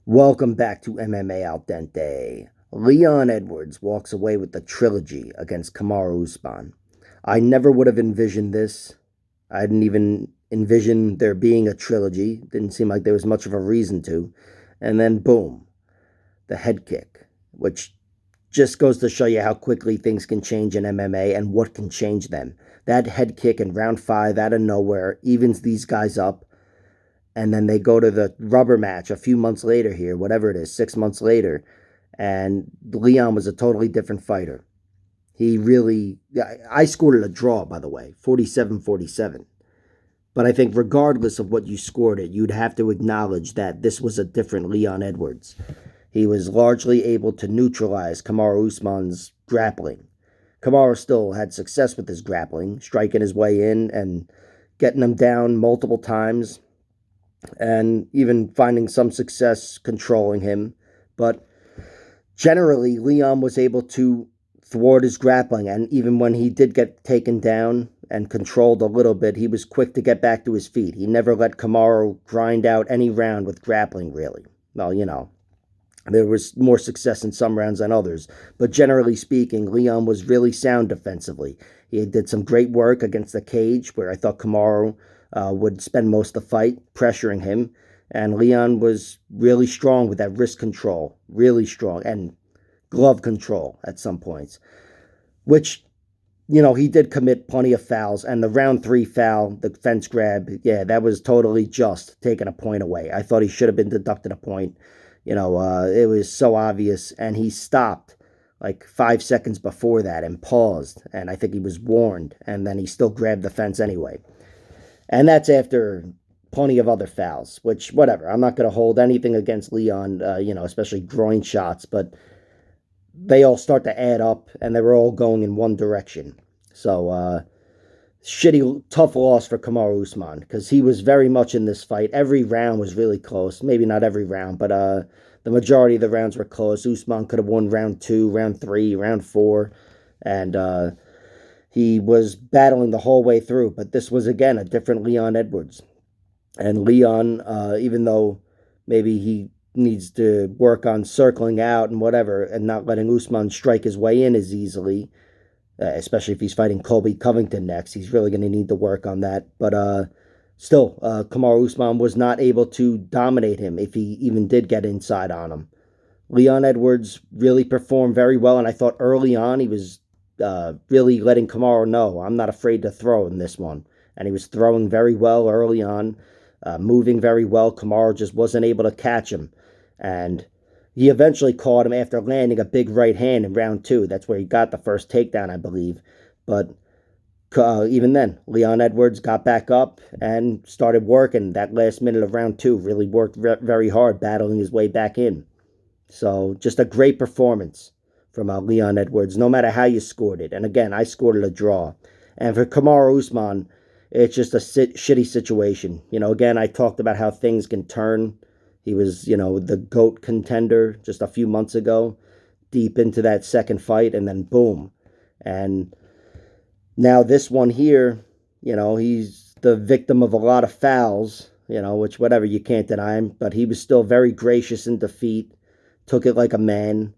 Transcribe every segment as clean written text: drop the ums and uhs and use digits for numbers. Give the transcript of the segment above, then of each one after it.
Welcome back to MMA Al Dente. Leon Edwards walks away with the trilogy against Kamaru Usman. I never would have envisioned this. I didn't even envision there being a trilogy. Didn't seem like there was much of a reason to. And then boom, the head kick, which just goes to show you how quickly things can change in MMA and what can change them. That head kick in round 5 out of nowhere evens these guys up, and then they go to the rubber match a few months later here, whatever it is, 6 months later, and Leon was a totally different fighter. He really, I scored it a draw, by the way, 47-47. But I think regardless of what you scored it, you'd have to acknowledge that this was a different Leon Edwards. He was largely able to neutralize Kamaru Usman's grappling. Kamaru still had success with his grappling, striking his way in and getting him down multiple times, and even finding some success controlling him. But generally, Leon was able to thwart his grappling, and even when he did get taken down and controlled a little bit, he was quick to get back to his feet. He never let Kamaru grind out any round with grappling, really. Well, there was more success in some rounds than others, but generally speaking, Leon was really sound defensively. He did some great work against the cage, where I thought Kamaru would spend most of the fight pressuring him, and Leon was really strong with that wrist control, really strong, and glove control at some points, which, he did commit plenty of fouls, and the round 3 foul, the fence grab, yeah, that was totally just taking a point away. I thought he should have been deducted a point. It was so obvious, and he stopped like 5 seconds before that and paused, and I think he was warned, and then he still grabbed the fence anyway. And that's after plenty of other fouls, which, whatever. I'm not going to hold anything against Leon, especially groin shots, but they all start to add up, and they were all going in one direction. So, shitty, tough loss for Kamaru Usman, because he was very much in this fight. Every round was really close. Maybe not every round, but the majority of the rounds were close. Usman could have won round 2, round 3, round 4, and he was battling the whole way through. But this was, again, a different Leon Edwards. And Leon, even though maybe he needs to work on circling out and whatever, and not letting Usman strike his way in as easily, especially if he's fighting Colby Covington next. He's really going to need to work on that. But still, Kamaru Usman was not able to dominate him if he even did get inside on him. Leon Edwards really performed very well, and I thought early on he was really letting Kamaru know, I'm not afraid to throw in this one. And he was throwing very well early on, moving very well. Kamaru just wasn't able to catch him. And he eventually caught him after landing a big right hand in round 2. That's where he got the first takedown, I believe. But even then, Leon Edwards got back up and started working that last minute of round 2. Really worked very hard, battling his way back in. So just a great performance from Leon Edwards, no matter how you scored it. And again, I scored it a draw. And for Kamaru Usman, it's just a shitty situation. Again, I talked about how things can turn. He was, the GOAT contender just a few months ago, deep into that second fight, and then boom. And now this one here, he's the victim of a lot of fouls, which, whatever, you can't deny him. But he was still very gracious in defeat, took it like a man,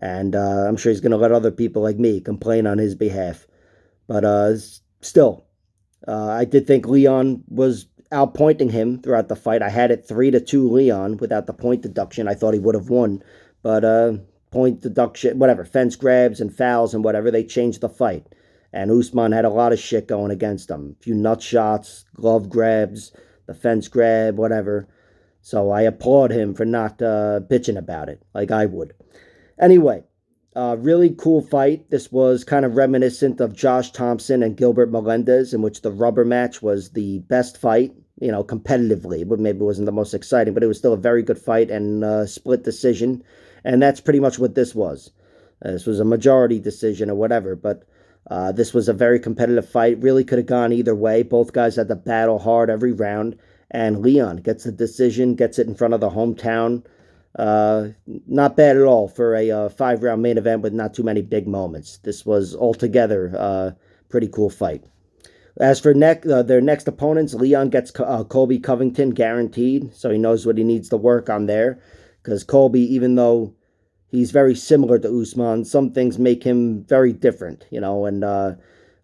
and I'm sure he's going to let other people like me complain on his behalf. But still, I did think Leon was outpointing him throughout the fight. I had it 3-2 Leon without the point deduction. I thought he would have won, but point deduction, whatever, fence grabs and fouls and whatever, they changed the fight. And Usman had a lot of shit going against him. A few nut shots, glove grabs, the fence grab, whatever. So I applaud him for not bitching about it like I would. Anyway, really cool fight. This was kind of reminiscent of Josh Thompson and Gilbert Melendez, in which the rubber match was the best fight, competitively. But maybe it wasn't the most exciting, but it was still a very good fight and split decision. And that's pretty much what this was. This was a majority decision or whatever, but this was a very competitive fight. Really could have gone either way. Both guys had to battle hard every round. And Leon gets the decision, gets it in front of the hometown. Not bad at all for a 5-round main event with not too many big moments. This was altogether a pretty cool fight. As for their next opponents, Leon gets Colby Covington guaranteed, so he knows what he needs to work on there. because Colby, even though he's very similar to Usman, some things make him very different, and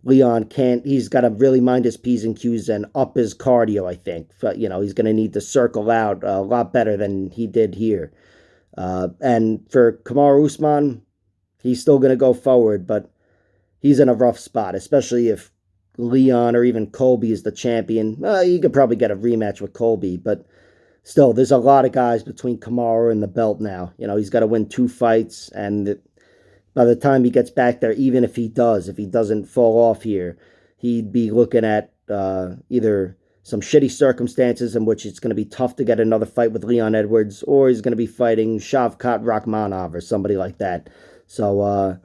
Leon can't, he's got to really mind his P's and Q's and up his cardio, I think. But, he's going to need to circle out a lot better than he did here. And for Kamaru Usman, he's still going to go forward, but he's in a rough spot, especially if Leon or even Colby is the champion. You could probably get a rematch with Colby, but still, there's a lot of guys between Kamaru and the belt now. He's got to win 2 fights, and by the time he gets back there, even if he doesn't fall off here, he'd be looking at either some shitty circumstances in which it's going to be tough to get another fight with Leon Edwards, or he's going to be fighting Shavkat Rakhmonov or somebody like that. So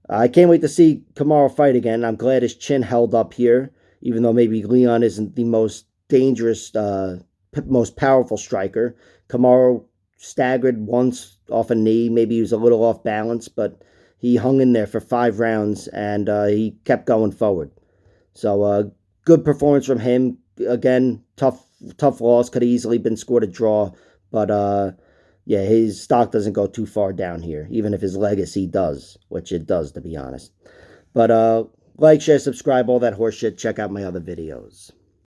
I can't wait to see Kamaru fight again. I'm glad his chin held up here, even though maybe Leon isn't the most dangerous, most powerful striker. Kamaru staggered once off a knee. Maybe he was a little off balance, but he hung in there for 5 rounds, and he kept going forward. So good performance from him. Again, tough loss. Could have easily been scored a draw, but yeah, his stock doesn't go too far down here, even if his legacy does, which it does, to be honest. But like, share, subscribe, all that horseshit. Check out my other videos.